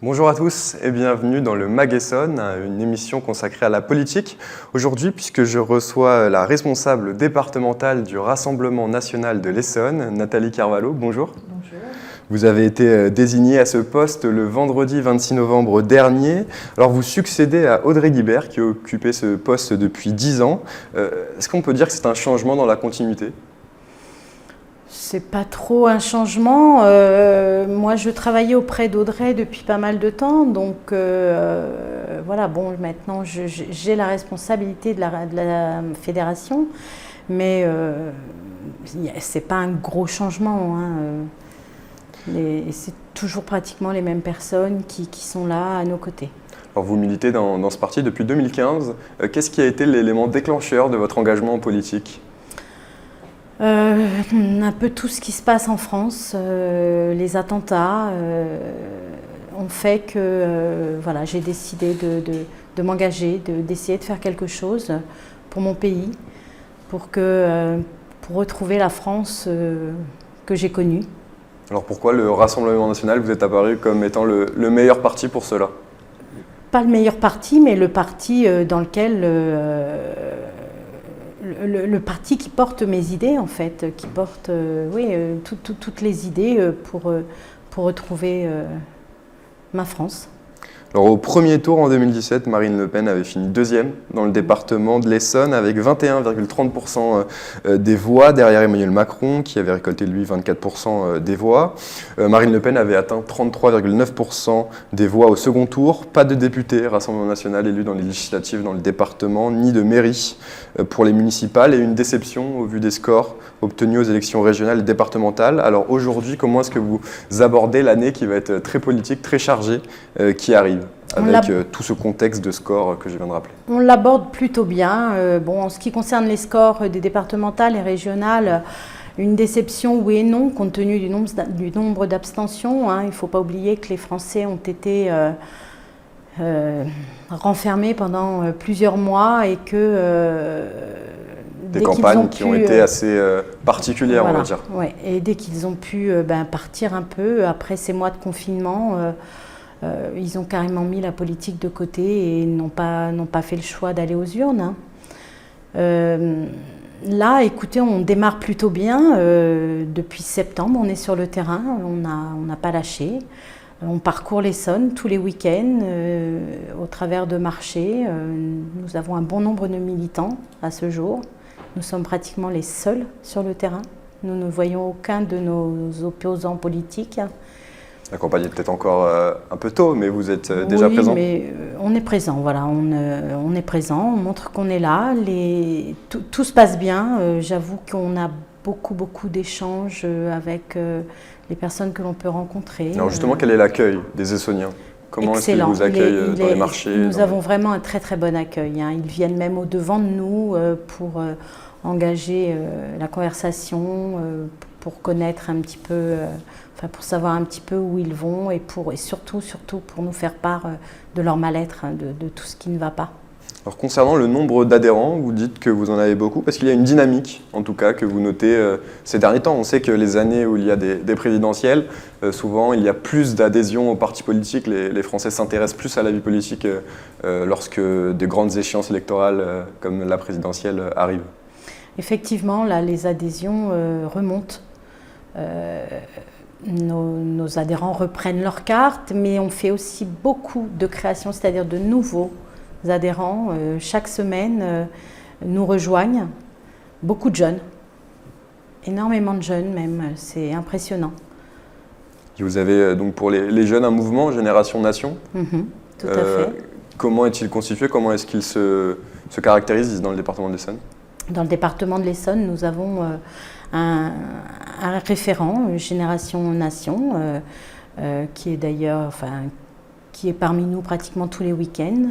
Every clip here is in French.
Bonjour à tous et bienvenue dans le Mag Essonne, une émission consacrée à la politique. Aujourd'hui, puisque je reçois la responsable départementale du Rassemblement national de l'Essonne, Nathalie Carvalho, bonjour. Bonjour. Vous avez été désignée à ce poste le vendredi 26 novembre dernier. Alors vous succédez à Audrey Guibert qui occupait ce poste depuis 10 ans. Est-ce qu'on peut dire que c'est un changement dans la continuité ? C'est pas trop un changement. Moi, je travaillais auprès d'Audrey depuis pas mal de temps, donc voilà. Bon, maintenant, j'ai la responsabilité de la fédération, mais c'est pas un gros changement. C'est toujours pratiquement les mêmes personnes qui sont là à nos côtés. Alors vous militez dans ce parti depuis 2015. Qu'est-ce qui a été l'élément déclencheur de votre engagement en politique ? Un peu tout ce qui se passe en France, les attentats ont fait que voilà, j'ai décidé de m'engager, d'essayer de faire quelque chose pour mon pays, pour retrouver la France que j'ai connue. Alors pourquoi le Rassemblement national vous est apparu comme étant le meilleur parti pour cela ? Pas le meilleur parti, mais le parti dans lequel... Le parti qui porte mes idées, en fait, qui porte toutes les idées pour retrouver ma France. Alors au premier tour en 2017, Marine Le Pen avait fini deuxième dans le département de l'Essonne avec 21,30% des voix derrière Emmanuel Macron qui avait récolté lui 24% des voix. Marine Le Pen avait atteint 33,9% des voix au second tour. Pas de député Rassemblement national élu dans les législatives dans le département, ni de mairie pour les municipales et une déception au vu des scores obtenus aux élections régionales et départementales. Alors aujourd'hui, comment est-ce que vous abordez l'année qui va être très politique, très chargée, qui arrive ? Avec tout ce contexte de score que je viens de rappeler. On l'aborde plutôt bien. En ce qui concerne les scores des départementales et régionales, une déception oui et non, compte tenu du nombre d'abstentions. Il ne faut pas oublier que les Français ont été renfermés pendant plusieurs mois et que... des campagnes qui ont été assez particulières, voilà, on va dire. Ouais. Et dès qu'ils ont pu partir un peu, après ces mois de confinement... ils ont carrément mis la politique de côté et n'ont pas fait le choix d'aller aux urnes. Là, écoutez, on démarre plutôt bien. Depuis septembre, on est sur le terrain, on n'a pas lâché. On parcourt l'Essonne tous les week-ends au travers de marchés. Nous avons un bon nombre de militants à ce jour. Nous sommes pratiquement les seuls sur le terrain. Nous ne voyons aucun de nos opposants politiques. La campagne est peut-être encore un peu tôt, mais vous êtes déjà présent. Oui, mais on est présent, voilà. On est présent, on montre qu'on est là. Tout se passe bien. J'avoue qu'on a beaucoup d'échanges avec les personnes que l'on peut rencontrer. Alors justement, quel est l'accueil des Essonniens ? Comment est-ce qu'ils vous accueillent dans les marchés ? Nous avons vraiment un très bon accueil. Ils viennent même au-devant de nous pour engager la conversation, pour connaître un petit peu... pour savoir un petit peu où ils vont et surtout pour nous faire part de leur mal-être, de tout ce qui ne va pas. Alors concernant le nombre d'adhérents, vous dites que vous en avez beaucoup, parce qu'il y a une dynamique, en tout cas, que vous notez ces derniers temps. On sait que les années où il y a des présidentielles, souvent il y a plus d'adhésion aux partis politiques, les Français s'intéressent plus à la vie politique lorsque des grandes échéances électorales comme la présidentielle arrivent. Effectivement, là, les adhésions remontent. Nos adhérents reprennent leurs cartes, mais on fait aussi beaucoup de créations, c'est-à-dire de nouveaux adhérents. Chaque semaine, nous rejoignent beaucoup de jeunes, énormément de jeunes même, c'est impressionnant. Et vous avez donc pour les jeunes un mouvement Génération Nation. Tout à fait. Comment est-il constitué ? Comment est-ce qu'il se caractérise dans le département de l'Essonne ? Dans le département de l'Essonne, nous avons un référent, Génération Nation, qui est d'ailleurs, qui est parmi nous pratiquement tous les week-ends.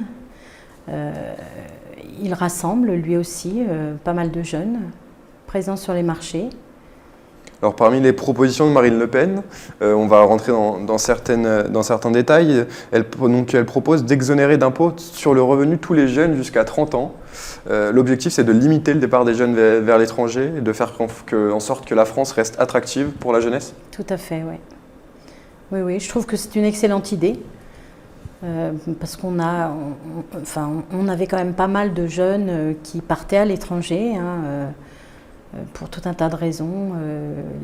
Il rassemble lui aussi pas mal de jeunes présents sur les marchés. Alors parmi les propositions de Marine Le Pen, on va rentrer dans certains détails. Elle propose d'exonérer d'impôts sur le revenu tous les jeunes jusqu'à 30 ans. L'objectif, c'est de limiter le départ des jeunes vers l'étranger et de faire en sorte que la France reste attractive pour la jeunesse. Tout à fait, oui. Oui, je trouve que c'est une excellente idée. Parce qu'on avait quand même pas mal de jeunes qui partaient à l'étranger, pour tout un tas de raisons,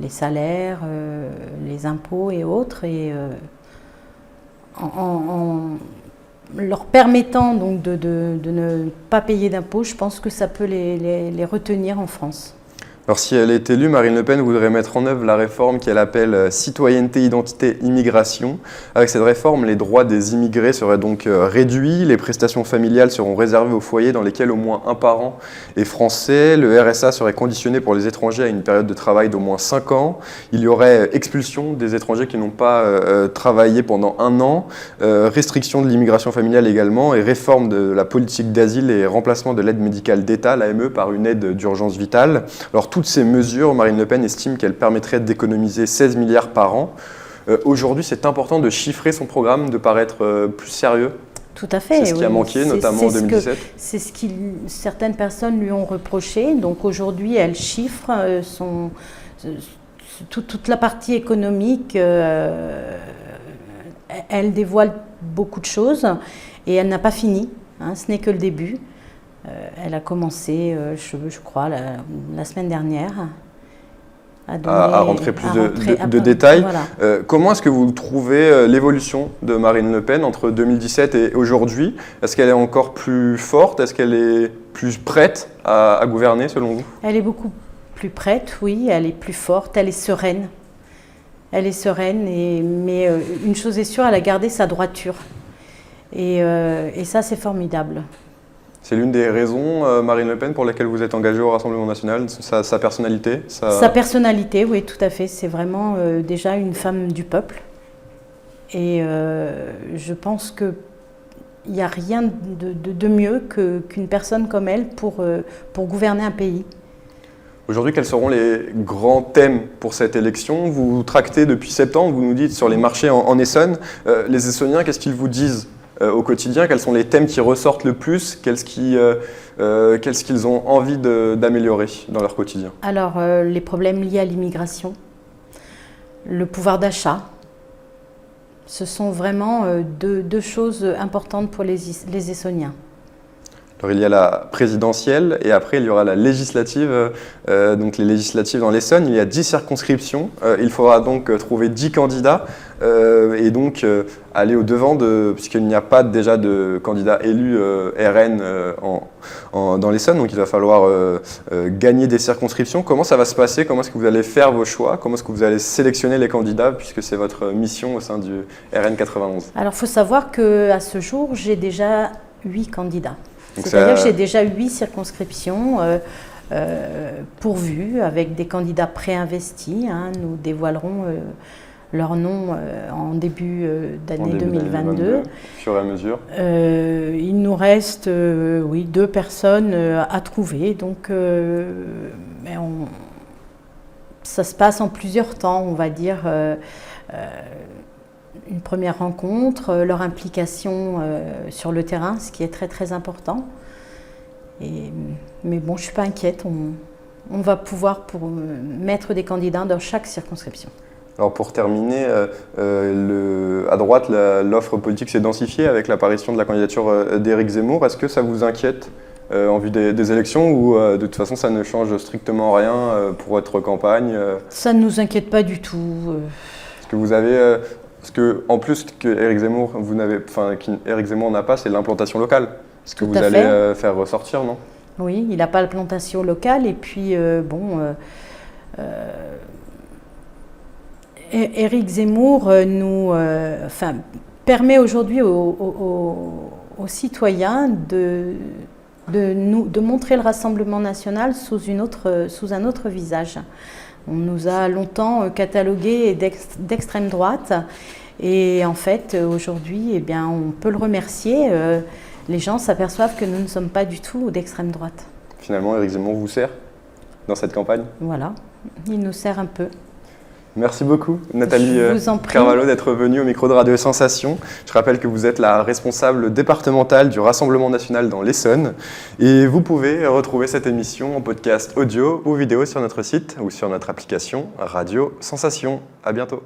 les salaires, les impôts et autres. Et en leur permettant donc de ne pas payer d'impôts, je pense que ça peut les retenir en France. Alors si elle est élue, Marine Le Pen voudrait mettre en œuvre la réforme qu'elle appelle citoyenneté, identité, immigration. Avec cette réforme, les droits des immigrés seraient donc réduits, les prestations familiales seront réservées aux foyers dans lesquels au moins un parent est français, le RSA serait conditionné pour les étrangers à une période de travail d'au moins 5 ans, il y aurait expulsion des étrangers qui n'ont pas travaillé pendant 1 an, restriction de l'immigration familiale également, et réforme de la politique d'asile et remplacement de l'aide médicale d'État, l'AME, par une aide d'urgence vitale. Alors, toutes ces mesures, Marine Le Pen estime qu'elles permettraient d'économiser 16 milliards par an. Aujourd'hui, c'est important de chiffrer son programme, de paraître plus sérieux. Tout à fait. C'est ce qui a manqué, notamment en 2017. C'est ce que certaines personnes lui ont reproché. Donc aujourd'hui, elle chiffre toute la partie économique. Elle dévoile beaucoup de choses et elle n'a pas fini. Ce n'est que le début. Elle a commencé, je crois, la semaine dernière à rentrer plus de détails. Voilà. Comment est-ce que vous trouvez l'évolution de Marine Le Pen entre 2017 et aujourd'hui? Est-ce qu'elle est encore plus forte? Est-ce qu'elle est plus prête à gouverner selon vous? Elle est beaucoup plus prête, oui. Elle est plus forte, elle est sereine. Elle est sereine, mais une chose est sûre, elle a gardé sa droiture. Et ça, c'est formidable. C'est l'une des raisons, Marine Le Pen, pour laquelle vous êtes engagée au Rassemblement national, sa personnalité? Sa personnalité, oui, tout à fait. C'est vraiment déjà une femme du peuple. Et je pense qu'il n'y a rien de mieux qu'une personne comme elle pour gouverner un pays. Aujourd'hui, quels seront les grands thèmes pour cette élection? Vous tractez depuis septembre, vous nous dites sur les marchés en Essonne. Les Essonniens, qu'est-ce qu'ils vous disent au quotidien? Quels sont les thèmes qui ressortent le plus? Qu'est-ce qu'ils ont envie d'améliorer dans leur quotidien? Alors, les problèmes liés à l'immigration, le pouvoir d'achat, ce sont vraiment deux choses importantes pour les Essonniens. Alors, il y a la présidentielle et après il y aura la législative, donc les législatives dans l'Essonne. Il y a 10 circonscriptions, il faudra donc trouver 10 candidats et donc aller au-devant puisqu'il n'y a pas déjà de candidats élus RN dans l'Essonne, donc il va falloir gagner des circonscriptions. Comment ça va se passer? Comment est-ce que vous allez faire vos choix? Comment est-ce que vous allez sélectionner les candidats puisque c'est votre mission au sein du RN 91? Alors il faut savoir qu'à ce jour, j'ai déjà 8 candidats. C'est-à-dire que j'ai déjà 8 circonscriptions pourvues avec des candidats préinvestis. Nous dévoilerons leur nom en début d'année 2022. Au fur et à mesure. Il nous reste 2 personnes à trouver. Donc ça se passe en plusieurs temps, on va dire. Une première rencontre, leur implication sur le terrain, ce qui est très très important. Mais bon, je ne suis pas inquiète, on va pouvoir mettre des candidats dans chaque circonscription. Alors pour terminer, à droite, l'offre politique s'est densifiée avec l'apparition de la candidature d'Éric Zemmour. Est-ce que ça vous inquiète en vue des élections ou de toute façon ça ne change strictement rien pour votre campagne? Ça ne nous inquiète pas du tout. Est-ce que vous avez... Parce qu'en plus qu'Éric Zemmour, qu'Éric Zemmour n'a pas, c'est l'implantation locale. Est-ce que vous allez faire ressortir, non? Oui, il n'a pas l'implantation locale. Et puis, Éric Zemmour permet aujourd'hui aux citoyens de montrer le Rassemblement national sous un autre visage. On nous a longtemps catalogués d'extrême droite et en fait aujourd'hui on peut le remercier. Les gens s'aperçoivent que nous ne sommes pas du tout d'extrême droite. Finalement, Éric Zemmour vous sert dans cette campagne? Voilà, il nous sert un peu. Merci beaucoup Nathalie Carvalho d'être venue au micro de Radio Sensation. Je rappelle que vous êtes la responsable départementale du Rassemblement national dans l'Essonne et vous pouvez retrouver cette émission en podcast audio ou vidéo sur notre site ou sur notre application Radio Sensation. À bientôt.